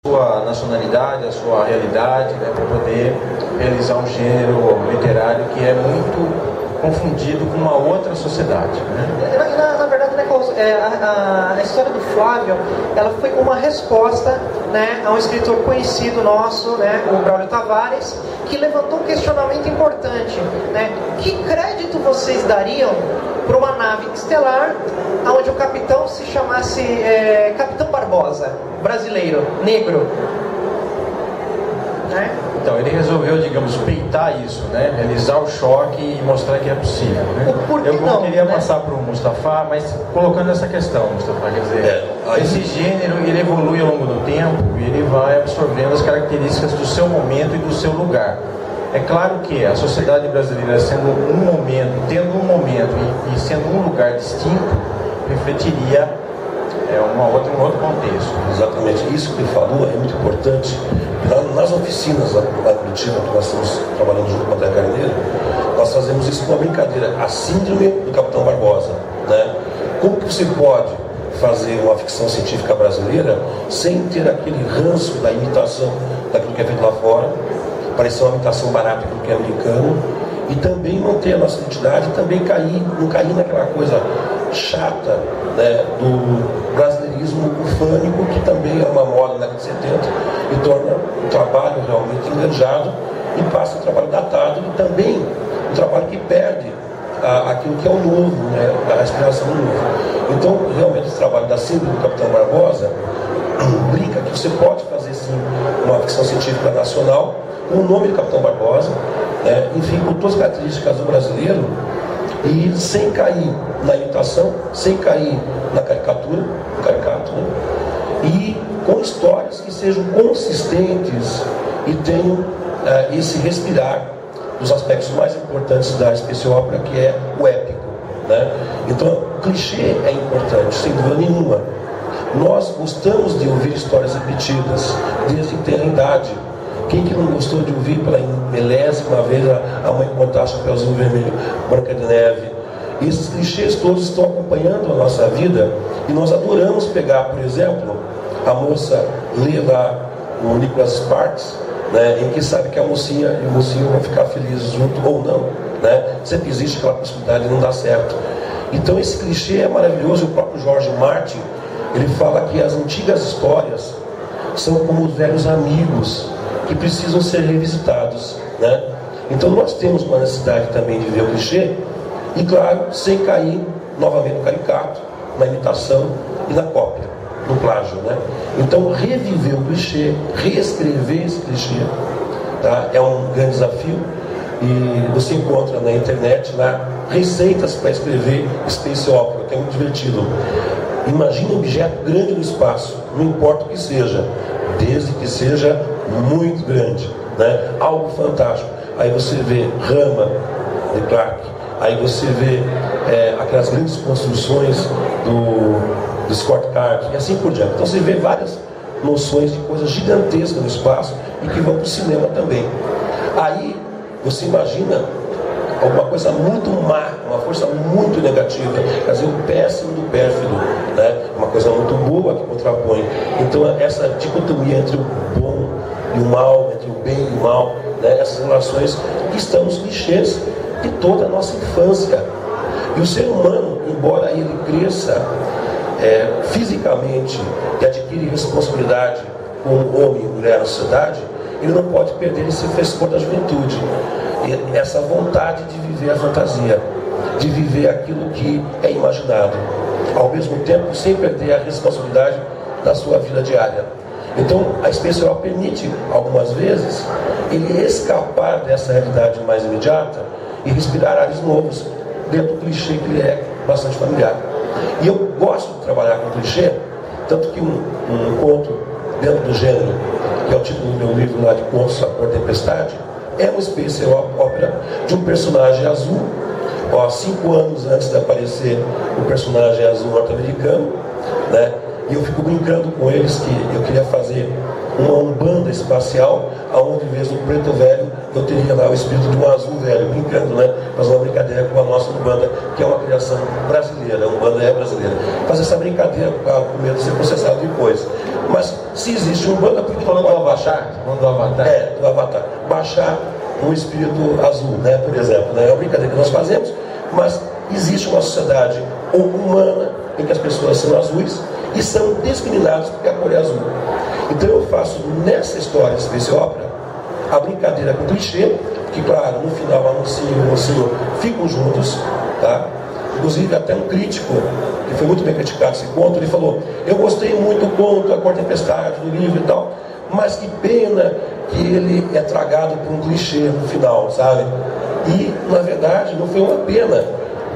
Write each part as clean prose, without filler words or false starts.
sua nacionalidade, a sua realidade, né, para poder realizar um gênero literário que é muito confundido com uma outra sociedade, né? Na verdade, né, a história do Flávio, ela foi uma resposta, né, a um escritor conhecido nosso, né, o Braulio Tavares, que levantou um questionamento importante, né? Que crédito vocês dariam para uma nave estelar onde o capitão se chamasse Capitão Barbosa, brasileiro, negro, né? Então ele resolveu, digamos, peitar isso, né? Realizar o choque e mostrar que é possível, né? Eu não queria passar para o Mustafa, mas colocando essa questão, Mustafa, quer dizer, esse gênero ele evolui ao longo do tempo e ele vai absorvendo as características do seu momento e do seu lugar. É claro que a sociedade brasileira sendo um momento, tendo um momento e sendo um lugar distinto, refletiria um outro contexto. Exatamente, isso que ele falou é muito importante. Nas oficinas lá em Curitiba, que nós estamos trabalhando junto com a André Carneiro, nós fazemos isso com uma brincadeira, a síndrome do Capitão Barbosa, né? Como que você pode fazer uma ficção científica brasileira sem ter aquele ranço da imitação daquilo que é feito lá fora, parecer uma imitação barata daquilo que é americano, e também manter a nossa identidade, e também não cair naquela coisa chata, né, do brasileirismo ufânico, que também é uma moda na década de 70 e torna o trabalho realmente enganjado e passa o trabalho datado e também um trabalho que perde aquilo que é o novo, né, a inspiração do novo. Então, realmente, esse trabalho da síndrome do Capitão Barbosa brinca que você pode fazer sim uma ficção científica nacional com o nome do Capitão Barbosa, né, enfim, com todas as características do brasileiro, e sem cair na imitação, sem cair na caricatura, no caricato, né? E com histórias que sejam consistentes e tenham esse respirar dos aspectos mais importantes da space opera, que é o épico, né? Então, o clichê é importante, sem dúvida nenhuma. Nós gostamos de ouvir histórias repetidas, desde eternidade. Quem que não gostou de ouvir pela milésima vez a mãe contar Chapeuzinho Vermelho, Branca de Neve? E esses clichês todos estão acompanhando a nossa vida e nós adoramos pegar, por exemplo, a moça lê lá o Nicholas Sparks, né, em que sabe que a mocinha e o mocinho vão ficar felizes junto ou não, né? Sempre existe aquela possibilidade de não dar certo. Então esse clichê é maravilhoso. O próprio George Martin, ele fala que as antigas histórias são como os velhos amigos que precisam ser revisitados, né? Então nós temos uma necessidade também de ver o clichê e, claro, sem cair novamente no caricato, na imitação e na cópia, no plágio, né? Então reviver o clichê, reescrever esse clichê, tá? É um grande desafio e você encontra na internet lá receitas para escrever space opera, que é muito divertido. Imagine um objeto grande no espaço, não importa o que seja, desde que seja muito grande, né? Algo fantástico. Aí você vê Rama de Clark, aí você vê aquelas grandes construções do Scott Card e assim por diante. Então você vê várias noções de coisas gigantescas no espaço e que vão para o cinema também. Aí você imagina alguma coisa muito má, uma força muito negativa, quer dizer, o péssimo do pérfido, né? Uma coisa muito boa que contrapõe. Então essa dicotomia entre o bom e o mal, entre o bem e o mal, né? Essas relações que estão nos clichês de toda a nossa infância. E o ser humano, embora ele cresça fisicamente e adquire responsabilidade como homem e mulher na sociedade, ele não pode perder esse frescor da juventude, e essa vontade de viver a fantasia, de viver aquilo que é imaginado, ao mesmo tempo sem perder a responsabilidade da sua vida diária. Então a space opera permite algumas vezes ele escapar dessa realidade mais imediata e respirar ares novos dentro do clichê que lhe é bastante familiar. E eu gosto de trabalhar com clichê, tanto que um conto dentro do gênero, que é o título do meu livro lá de Contos, A Cor da Tempestade, é uma space opera de um personagem azul. 5 anos antes de aparecer o personagem azul norte-americano, né? E eu fico brincando com eles que eu queria fazer uma Umbanda espacial, onde em vez do preto velho eu teria lá o espírito de um azul velho, brincando, né? Fazer uma brincadeira com a nossa Umbanda, que é uma criação brasileira, a Umbanda é brasileira. Fazer essa brincadeira com medo de ser processado depois. Mas se existe Umbanda, por que falando do Avatar? Falando do Avatar? É, do Avatar. Baixar um espírito azul, né? Por exemplo, né? É uma brincadeira que nós fazemos, mas existe uma sociedade humana em que as pessoas são azuis e são discriminadas porque a cor é azul. Então eu faço nessa história, essa ópera, a brincadeira com o clichê, que claro, no final a mocinha e o mocinho ficam juntos, tá? Inclusive até um crítico, que foi muito bem criticado esse conto, ele falou, eu gostei muito do conto, A Cor Tempestade, do livro e tal, mas que pena que ele é tragado por um clichê no final, sabe? E na verdade não foi uma pena,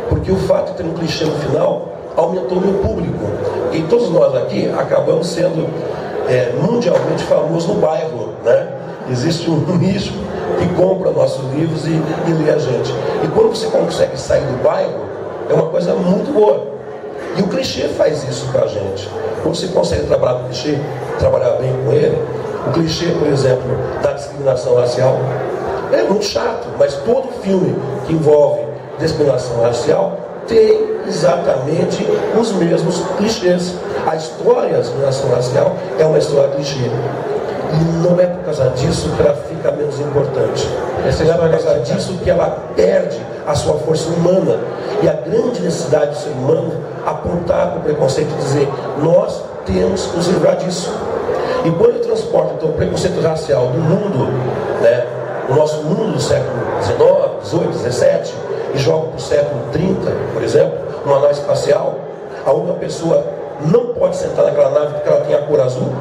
porque o fato de ter um clichê no final aumentou o meu público. E todos nós aqui acabamos sendo mundialmente famosos no bairro, né? Existe um nicho que compra nossos livros e lê a gente. E quando você consegue sair do bairro, é uma coisa muito boa. E o clichê faz isso pra gente. Quando você consegue trabalhar com o clichê, trabalhar bem com ele, o clichê, por exemplo, da discriminação racial, é muito chato, mas todo filme que envolve discriminação racial tem exatamente os mesmos clichês. A história da discriminação racial é uma história clichê. E não é por causa disso que ela fica menos importante. Não é por causa disso que ela perde a sua força humana. E a grande necessidade do ser humano apontar para o preconceito e dizer, nós temos que nos livrar disso. E quando eu transporto então, o preconceito racial do mundo, né, o nosso mundo do século XIX, XVIII, XVII, e jogo para o século 30, por exemplo, uma nave espacial, onde uma pessoa não pode sentar naquela nave porque ela tem a cor azul,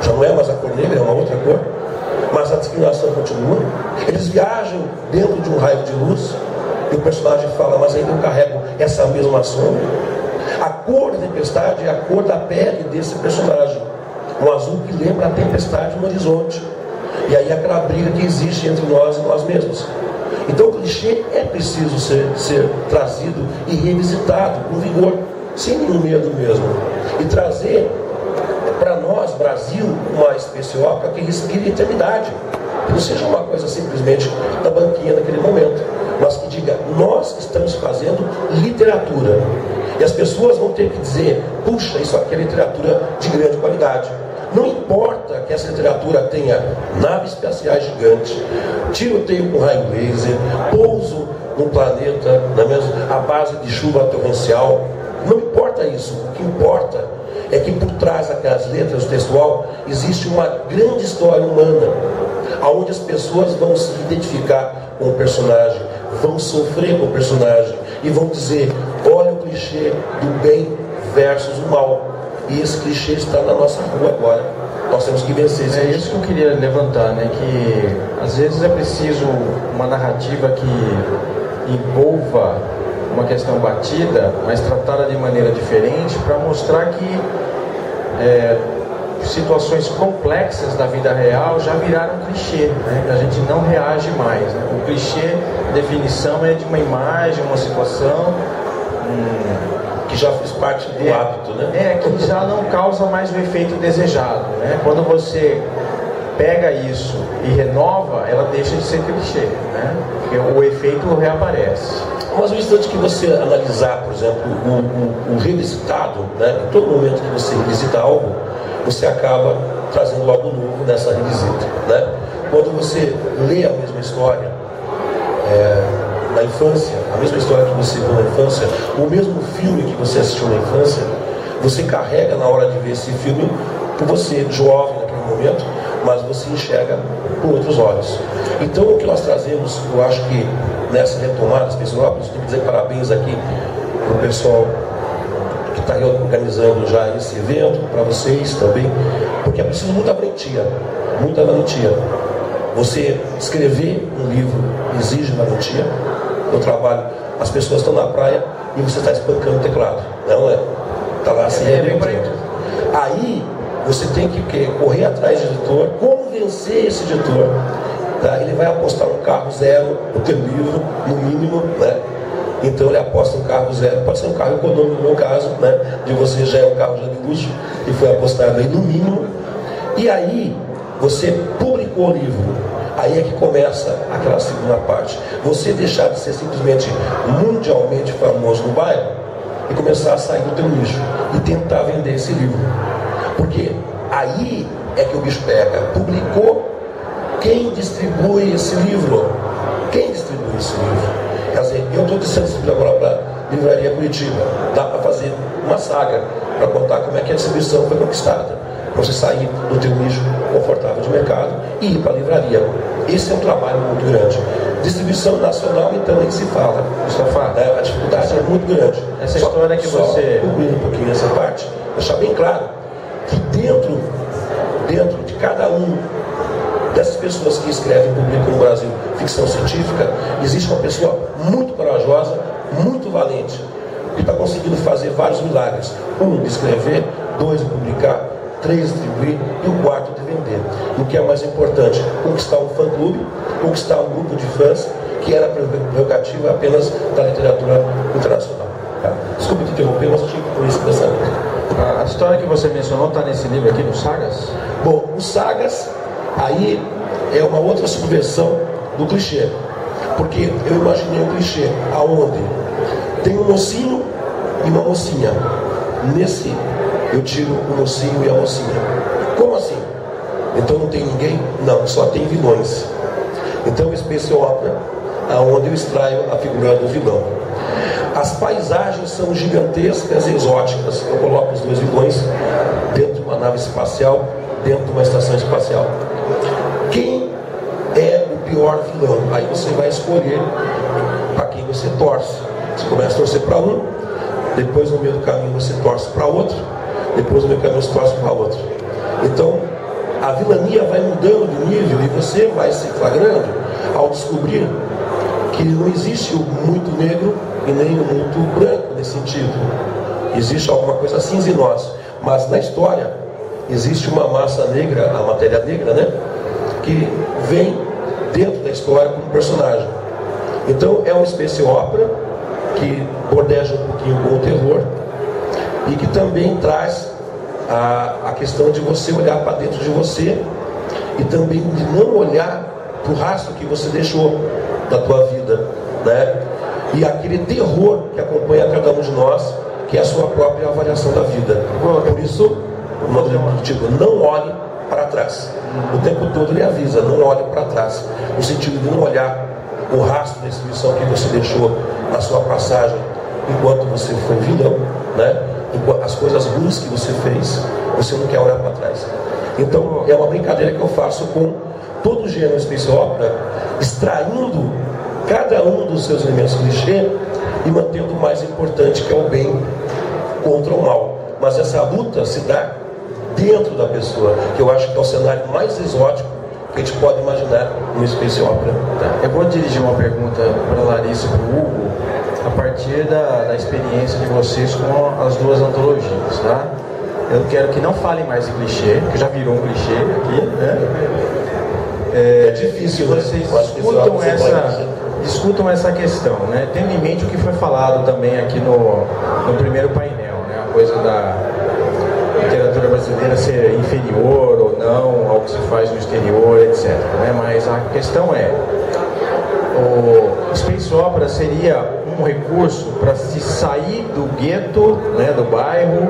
já não é mais a cor negra, é uma outra cor, mas a discriminação continua. Eles viajam dentro de um raio de luz e o personagem fala, mas ainda eu carrego essa mesma sombra. A cor da tempestade é a cor da pele desse personagem, um azul que lembra a tempestade no horizonte. E aí aquela briga que existe entre nós e nós mesmos. Então o clichê é preciso ser trazido e revisitado com vigor, sem nenhum medo mesmo. E trazer para nós, Brasil, uma espécie ópera que respire eternidade. Que não seja uma coisa simplesmente da banquinha naquele momento, mas que diga, nós estamos fazendo literatura. E as pessoas vão ter que dizer, puxa, isso aqui é literatura de grande qualidade. Não importa que essa literatura tenha naves espaciais gigantes, tiroteio com raio laser, pouso num planeta, à base de chuva torrencial. Não importa isso. O que importa é que por trás daquelas letras do textual existe uma grande história humana, onde as pessoas vão se identificar com o personagem, vão sofrer com o personagem e vão dizer, olha o clichê do bem versus o mal. E esse clichê está na nossa rua agora. Nós temos que vencer esse clichê. Isso que eu queria levantar, né? Que às vezes é preciso uma narrativa que envolva uma questão batida, mas tratada de maneira diferente, para mostrar que situações complexas da vida real já viraram clichê, né? A gente não reage mais, né? O clichê, definição é de uma imagem, uma situação que já faz parte do hábito, né? Que já não causa mais o efeito desejado, né? Quando você pega isso e renova, ela deixa de ser clichê, né? Porque o efeito reaparece. Mas no instante que você analisar, por exemplo, o revisitado, né? Em todo momento que você revisita algo, você acaba trazendo algo novo nessa revisita, né? Quando você lê a mesma história na infância, a mesma história que você viu na infância, o mesmo filme que você assistiu na infância, você carrega na hora de ver esse filme por você, jovem naquele momento, mas você enxerga com outros olhos. Então o que nós trazemos, eu acho que nessa retomada das Pessoalópolis, tenho que dizer parabéns aqui para o pessoal que está organizando já esse evento, para vocês também, porque é preciso muita valentia, muita valentia. Você escrever um livro exige valentia. Eu trabalho, as pessoas estão na praia e você está espancando o teclado, não é? Está lá assim, aí você tem que correr atrás do editor, convencer esse editor, tá? Ele vai apostar um carro zero no teu livro, no mínimo, né? Então ele aposta um carro zero, pode ser um carro econômico no meu caso, né? De você já é um carro já de luxo, e foi apostado aí no mínimo. E aí você publicou o livro, Aí é que começa aquela segunda parte. Você deixar de ser simplesmente mundialmente famoso no bairro e começar a sair do teu nicho e tentar vender esse livro. Porque aí é que o bicho pega. Publicou, quem distribui esse livro? Quem distribui esse livro? Quer dizer, eu estou dizendo agora para a Livraria Curitiba. Dá para fazer uma saga para contar como é que a distribuição foi conquistada. Para você sair do teu nicho confortável de mercado e ir para a livraria. Esse é um trabalho muito grande. Distribuição nacional, então, nem se fala. A dificuldade é muito grande. Essa história que você... Concluindo um pouquinho essa parte, deixar bem claro que dentro de cada um dessas pessoas que escrevem e publicam no Brasil ficção científica, existe uma pessoa muito corajosa, muito valente, que está conseguindo fazer vários milagres. 1, de escrever, 2, de publicar, 3, de distribuir e o 4, de vender. E o que é mais importante, conquistar um fã-clube, conquistar um grupo de fãs que era prerrogativa apenas da literatura internacional. Desculpe te interromper, mas eu tive por isso pensando. A história que você mencionou está nesse livro aqui, no Sagas? Bom, o Sagas, aí é uma outra subversão do clichê. Porque eu imaginei um clichê aonde tem um mocinho e uma mocinha. Nesse eu tiro o mocinho e a mocinha. Como assim? Então não tem ninguém? Não, só tem vilões. Então o Space Opera, aonde eu extraio a figura do vilão. As paisagens são gigantescas e exóticas. Eu coloco os dois vilões dentro de uma nave espacial, dentro de uma estação espacial. Quem é o pior vilão? Aí você vai escolher para quem você torce. Você começa a torcer para um, depois no meio do caminho você torce para outro, depois no meio do caminho você torce para outro. Então a vilania vai mudando de nível e você vai se flagrando ao descobrir que não existe o muito negro e nem o muito branco nesse sentido. Existe alguma coisa cinza em nós, mas na história existe uma massa negra, a matéria negra, né, que vem dentro da história como personagem. Então é uma space opera que bordeja um pouquinho com o terror e que também traz a questão de você olhar para dentro de você e também de não olhar para o rastro que você deixou da tua vida, né? E aquele terror que acompanha cada um de nós, que é a sua própria avaliação da vida. Por isso, não olhe para trás. O tempo todo ele avisa, não olhe para trás, no sentido de não olhar o rastro da instituição que você deixou na sua passagem enquanto você foi vilão, né? As coisas ruins que você fez, você não quer olhar para trás. Então é uma brincadeira que eu faço com todo o gênero space opera, extraindo cada um dos seus elementos clichê e mantendo o mais importante, que é o bem contra o mal. Mas essa luta se dá dentro da pessoa, que eu acho que é o cenário mais exótico que a gente pode imaginar no space opera. Eu vou dirigir uma pergunta para a Larissa e para o Hugo a partir da experiência de vocês com as duas antologias, tá? Eu quero que não falem mais de clichê, que já virou um clichê aqui, né? É difícil, vocês discutam essa questão, né? Tendo em mente o que foi falado também aqui no primeiro painel, né? A coisa da literatura brasileira ser inferior ou não ao que se faz no exterior, etc. Né? Mas a questão é, o space opera seria um recurso para se sair do gueto, né, do bairro,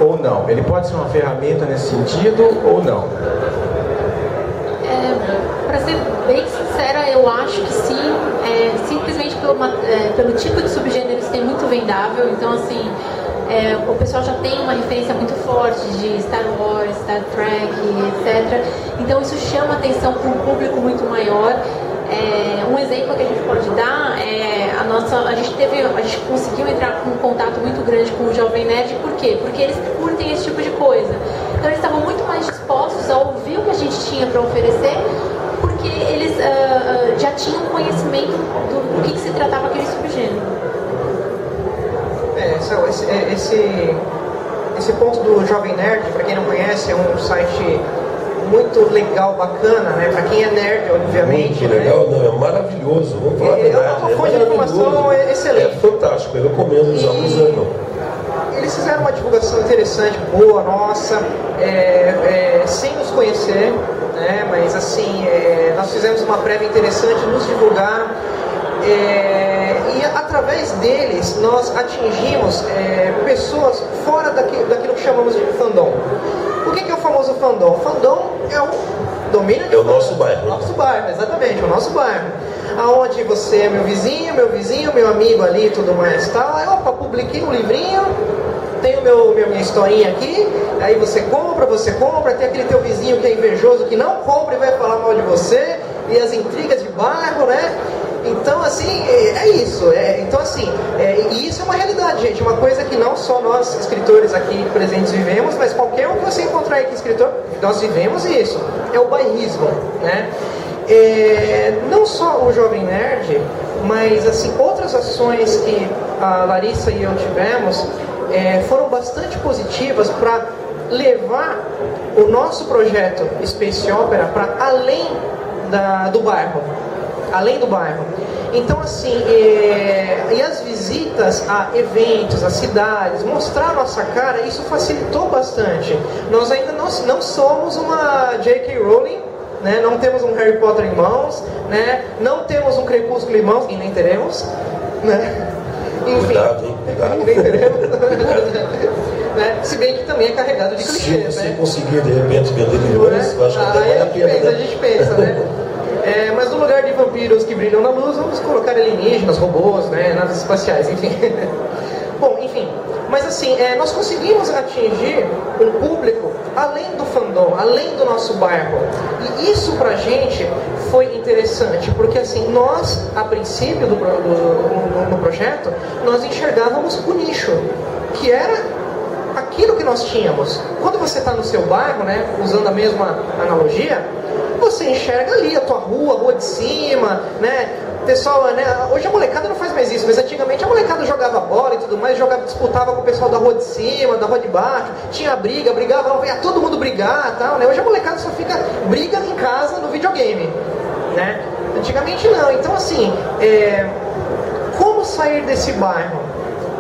ou não? Ele pode ser uma ferramenta nesse sentido ou não? Para ser bem sincera, eu acho que sim, simplesmente pelo tipo de subgêneros tem muito vendável, então assim, o pessoal já tem uma referência muito forte de Star Wars, Star Trek, etc. Então isso chama atenção para um público muito maior. Um exemplo que a gente pode dar é a gente conseguiu entrar com um contato muito grande com o Jovem Nerd. Por quê? Porque eles curtem esse tipo de coisa. Então eles estavam muito mais dispostos a ouvir o que a gente tinha para oferecer, porque eles já tinham conhecimento do que se tratava aquele subgênero. Esse ponto do Jovem Nerd, para quem não conhece, é um site muito legal, bacana, né? Para quem é nerd, obviamente. Muito legal, né? Não, é maravilhoso. Vamos falar a verdade. É uma fonte de informação excelente. É fantástico, eu recomendo usar alguns anos. Eles fizeram uma divulgação interessante, boa, nossa, sem nos conhecer, né? Mas mas assim, nós fizemos uma prévia interessante, nos divulgaram, e através deles nós atingimos pessoas fora daquilo que chamamos de fandom. O que é o famoso fandom? O fandom é o domínio de... É o nosso bairro. Nosso bairro, exatamente, o nosso bairro. Aonde você é meu vizinho, meu amigo ali e tudo mais, tal. Aí, opa, publiquei um livrinho, tenho minha historinha aqui, aí você compra, tem aquele teu vizinho que é invejoso, que não compra e vai falar mal de você, e as intrigas de bairro, né? Então, assim, é isso. Então, assim, e isso é uma realidade, gente. Uma coisa que não só nós, escritores aqui presentes, vivemos, mas qualquer um que você encontrar aí que é escritor, nós vivemos isso. É o bairrismo, né? Não só o Jovem Nerd, mas, assim, outras ações que a Larissa e eu tivemos foram bastante positivas para levar o nosso projeto Space Opera para além do bairro. Além do bairro. Então, assim, e as visitas a eventos, a cidades, mostrar a nossa cara, isso facilitou bastante. Nós ainda não somos uma J.K. Rowling, né? Não temos um Harry Potter em mãos, né? Não temos um Crepúsculo em mãos, e nem teremos, né? Enfim, cuidado, hein? Cuidado. Nem teremos. Né? Se bem que também é carregado de clichês, se você né? conseguir, de repente, vender milhões, eu acho que até vale a pena. A gente pensa, né? Mas no lugar de vampiros que brilham na luz, vamos colocar alienígenas, robôs, né, naves espaciais, enfim. Bom, enfim. Mas assim, nós conseguimos atingir um público além do fandom, além do nosso bairro. E isso pra gente foi interessante, porque assim, nós, a princípio no projeto, nós enxergávamos o nicho, que era aquilo que nós tínhamos. Quando você está no seu bairro, né, usando a mesma analogia, você enxerga ali a tua rua, a rua de cima, né? Pessoal, né? Hoje a molecada não faz mais isso, mas antigamente a molecada jogava bola e tudo mais, disputava com o pessoal da rua de cima, da rua de baixo, tinha brigava, ia todo mundo brigar e tal, né? Hoje a molecada só briga em casa no videogame, né? Antigamente não. Então assim, como sair desse bairro?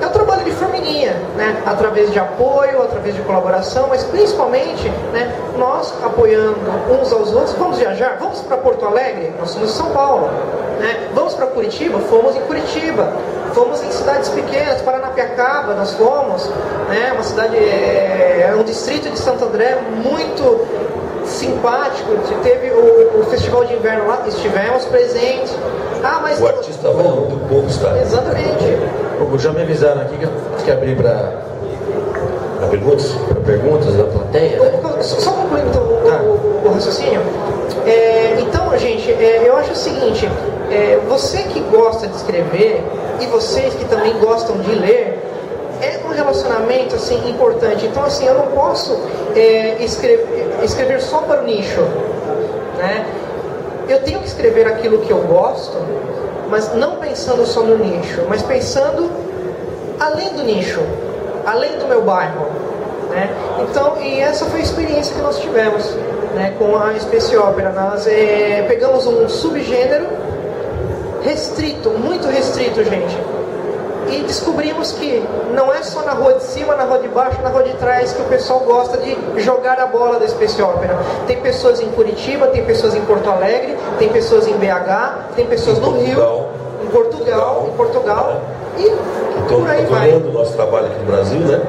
É o trabalho de formiguinha, né? Através de apoio, através de colaboração, mas principalmente, né, nós apoiando uns aos outros. Vamos viajar? Vamos para Porto Alegre? Nós somos de São Paulo. Né? Vamos para Curitiba? Fomos em Curitiba. Fomos em cidades pequenas, Paranapiacaba, nós fomos. Né? Uma cidade, um distrito de Santo André muito simpático. Teve o Festival de Inverno lá, estivemos presentes. Mas o artista vai onde o povo está. Exatamente. Já me avisaram aqui que abrir para perguntas? Para perguntas da plateia, né? Só concluindo então, o raciocínio. Então, gente, eu acho o seguinte, você que gosta de escrever e vocês que também gostam de ler, é um relacionamento assim importante. Então, assim, eu não posso escrever só para o nicho, né? Eu tenho que escrever aquilo que eu gosto, mas não pensando só no nicho, mas pensando além do nicho, além do meu bairro, né? Então, e essa foi a experiência que nós tivemos, né, com a Space Opera. Nós pegamos um subgênero restrito, muito restrito, gente, e descobrimos que não é só na rua de cima, na rua de baixo, na rua de trás que o pessoal gosta de jogar a bola da Space Opera. Tem pessoas em Curitiba, tem pessoas em Porto Alegre, tem pessoas em BH, tem pessoas no Rio, em Portugal, e por aí vai. Estão o nosso trabalho aqui no Brasil, né?